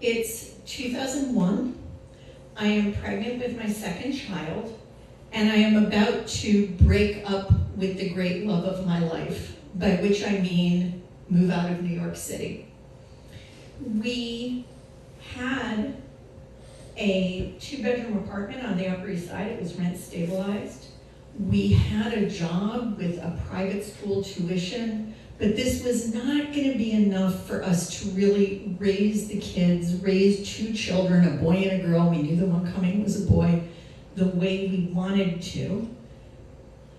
It's 2001. I am pregnant with my second child, and I am about to break up with the great love of my life, by which I mean move out of New York City. We had a 2-bedroom apartment on the Upper East Side. It was rent stabilized. We had a job with a private school tuition, but this was not going to be enough for us to really raise the kids, raise 2 children, a boy and a girl. We knew the one coming was a boy, the way we wanted to.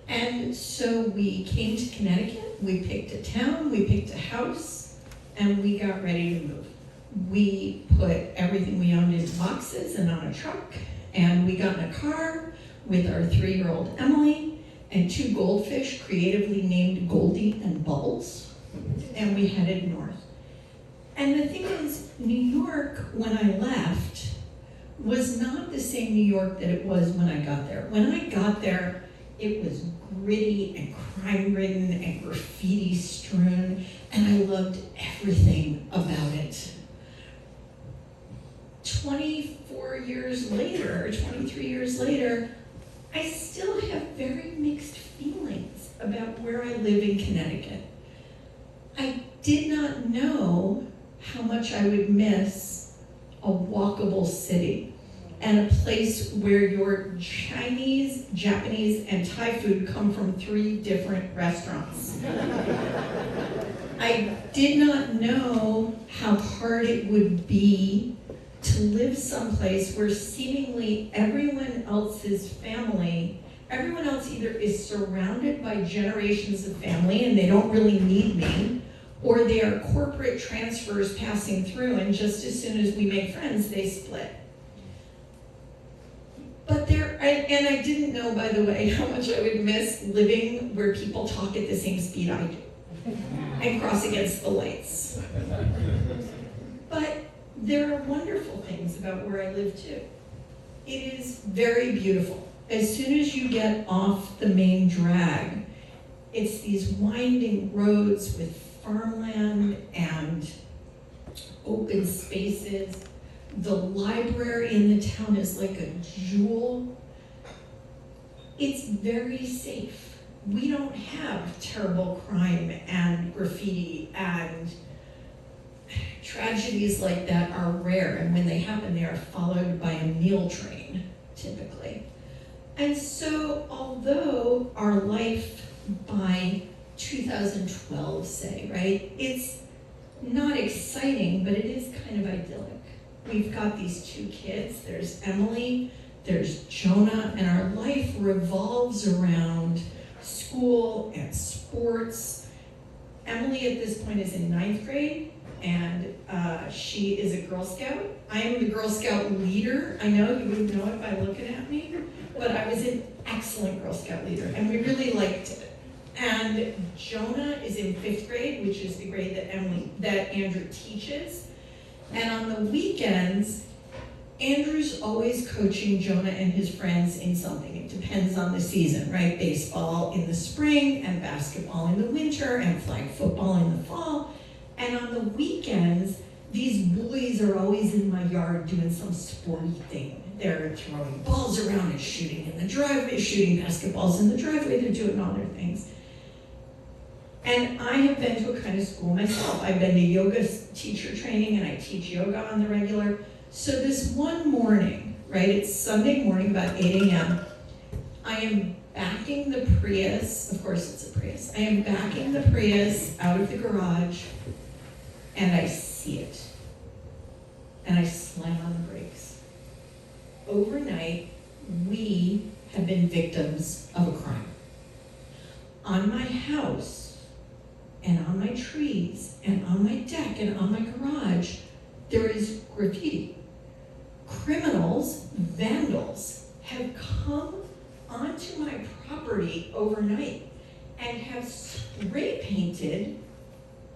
And so we came to Connecticut, we picked a town, we picked a house, and we got ready to move. We put everything we owned into boxes and on a truck, and we got in a car with our 3-year-old Emily and 2 goldfish creatively named Goldie and Bubbles, and we headed north. And the thing is, New York, when I left, was not the same New York that it was when I got there. When I got there, it was gritty and crime-ridden and graffiti-strewn, and I loved everything about it. 24 years later, 23 years later, I still have very mixed feelings about where I live in Connecticut. I did not know how much I would miss a walkable city and a place where your Chinese, Japanese, and Thai food come from 3 different restaurants. I did not know how hard it would be to live someplace where seemingly everyone else's family, everyone else either is surrounded by generations of family and they don't really need me, or they are corporate transfers passing through, and just as soon as we make friends, they split. But and I didn't know, by the way, how much I would miss living where people talk at the same speed I do and cross against the lights. But there are wonderful things about where I live too. It is very beautiful. As soon as you get off the main drag, it's these winding roads with farmland and open spaces. The library in the town is like a jewel. It's very safe. We don't have terrible crime and graffiti, and tragedies like that are rare, and when they happen, they are followed by a meal train, typically. And so, although our life by 2012, say, right, it's not exciting, but it is kind of idyllic. We've got these 2 kids. There's Emily, there's Jonah, and our life revolves around school and sports. Emily at this point is in 9th grade, and she is a Girl Scout. I am the Girl Scout leader. I know you wouldn't know it by looking at me, but I was an excellent Girl Scout leader, and we really liked it. And Jonah is in 5th grade, which is the grade that Andrew teaches. And on the weekends, Andrew's always coaching Jonah and his friends in something. It depends on the season, right? Baseball in the spring, and basketball in the winter, and flag football in the fall. And on the weekends, these boys are always in my yard doing some sporty thing. They're throwing balls around and shooting in the driveway, shooting basketballs in the driveway. They're doing all their things. And I have been to a kind of school myself. I've been to yoga teacher training, and I teach yoga on the regular. So this one morning, right, it's Sunday morning, about 8 a.m., I am backing the Prius, of course it's a Prius, I am backing the Prius out of the garage, and I see it. And I slam on the brakes. Overnight, we have been victims of a crime. On my house, and on my trees, and on my deck, and on my garage, there is graffiti. Criminals, vandals, have come onto my property overnight and have spray painted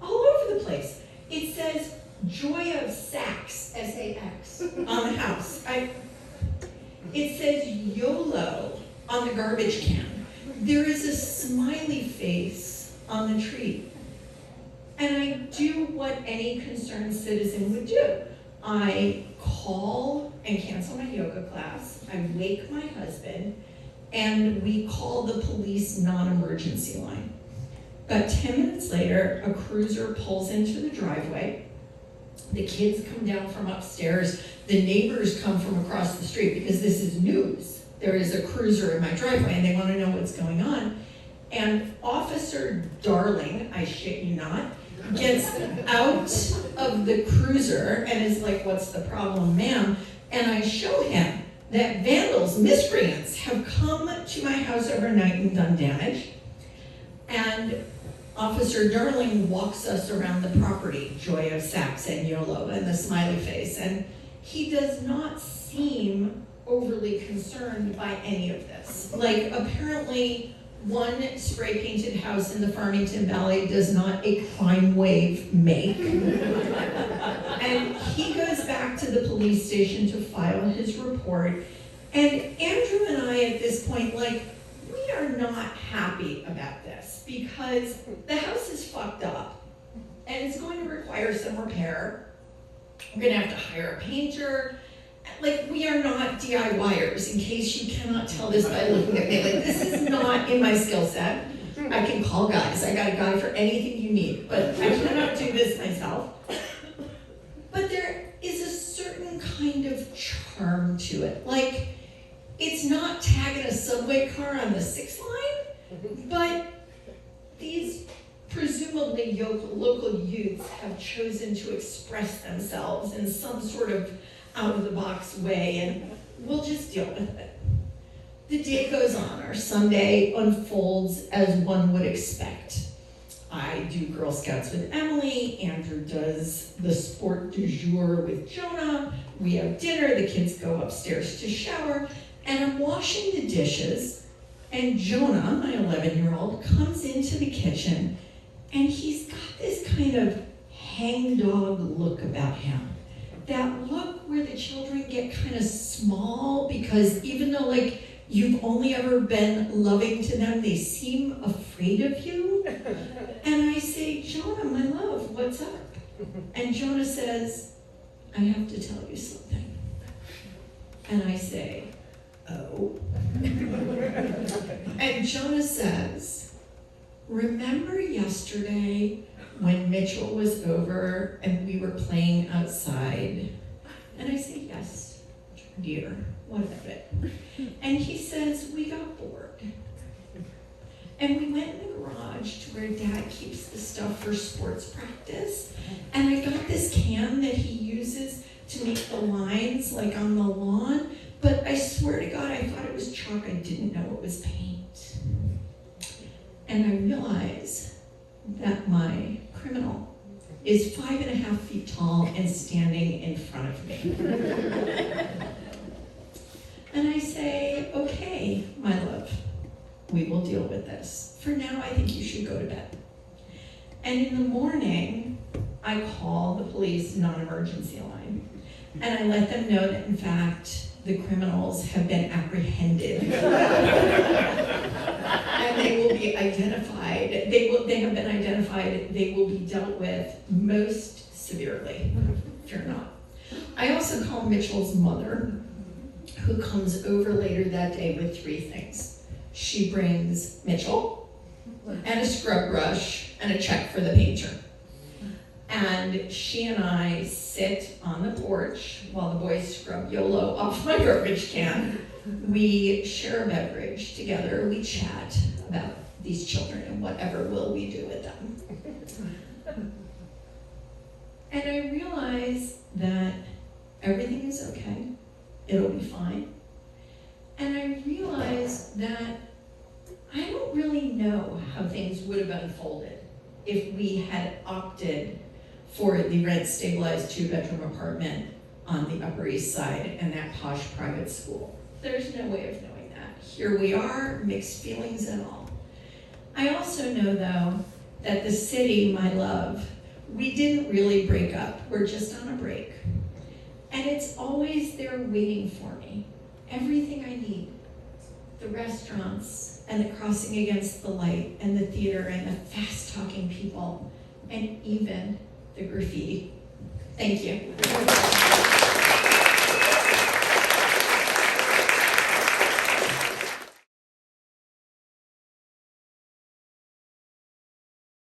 all over the place. It says Joy of Sax, S-A-X, on the house. It says YOLO on the garbage can. There is a smiley face on the tree. And I do what any concerned citizen would do. I call and cancel my yoga class, I wake my husband, and we call the police non-emergency line. About 10 minutes later, a cruiser pulls into the driveway. The kids come down from upstairs. The neighbors come from across the street because this is news. There is a cruiser in my driveway and they want to know what's going on. And Officer Darling, I shit you not, gets out of the cruiser and is like, "What's the problem, ma'am?" And I show him that vandals, miscreants, have come to my house overnight and done damage. And Officer Darling walks us around the property, joy of Sax and YOLO and the smiley face, and he does not seem overly concerned by any of this. Like, apparently one spray painted house in the Farmington Valley does not a crime wave make. And he goes back to the police station to file his report. And Andrew and I at this point, like, we are not happy about this because the house is fucked up and it's going to require some repair. We're gonna have to hire a painter. Like, we are not DIYers, in case you cannot tell this by looking at me. Like, this is not in my skill set. I can call guys. I got a guy for anything you need, but I cannot do this myself. But there is a certain kind of charm to it. Like, it's not tagging a subway car on the 6th line, but these presumably local youths have chosen to express themselves in some sort of out-of-the-box way, and we'll just deal with it. The day goes on. Our Sunday unfolds as one would expect. I do Girl Scouts with Emily, Andrew does the sport du jour with Jonah, we have dinner, the kids go upstairs to shower, and I'm washing the dishes, and Jonah, my 11-year-old, comes into the kitchen, and he's got this kind of hangdog look about him. That look where the children get kind of small because even though, like, you've only ever been loving to them, they seem afraid of you. And I say, "Jonah, my love, what's up?" And Jonah says, "I have to tell you something." And I say, "Oh." And Jonah says, "Remember yesterday when Mitchell was over and we were playing outside?" And I say, "Yes, dear, what of it?" And he says, "We got bored. And we went in the garage to where Dad keeps the stuff for sports practice. And I got this can that he uses to make the lines like on the lawn. But I swear to God, I thought it was chalk. I didn't know it was paint." And I realize that my criminal is 5.5 feet tall and standing in front of me. And I say, "Okay, my love, we will deal with this. For now, I think you should go to bed." And in the morning, I call the police non-emergency line. And I let them know that, in fact, the criminals have been apprehended. And they will be identified. They have been identified. They will be dealt with most severely. Fear not. I also call Mitchell's mother, who comes over later that day with 3 things. She brings Mitchell and a scrub brush and a check for the painter. And she and I sit on the porch while the boys scrub YOLO off my garbage can. We share a beverage together. We chat about these children and whatever will we do with them. And I realize that everything is okay. It'll be fine. And I realize that I don't really know how things would have unfolded if we had opted for the rent-stabilized 2-bedroom apartment on the Upper East Side and that posh private school. There's no way of knowing that. Here we are, mixed feelings and all. I also know, though, that the city, my love, we didn't really break up. We're just on a break. And it's always there waiting for me. Everything I need. The restaurants and the crossing against the light and the theater and the fast-talking people and even the graffiti. Thank you.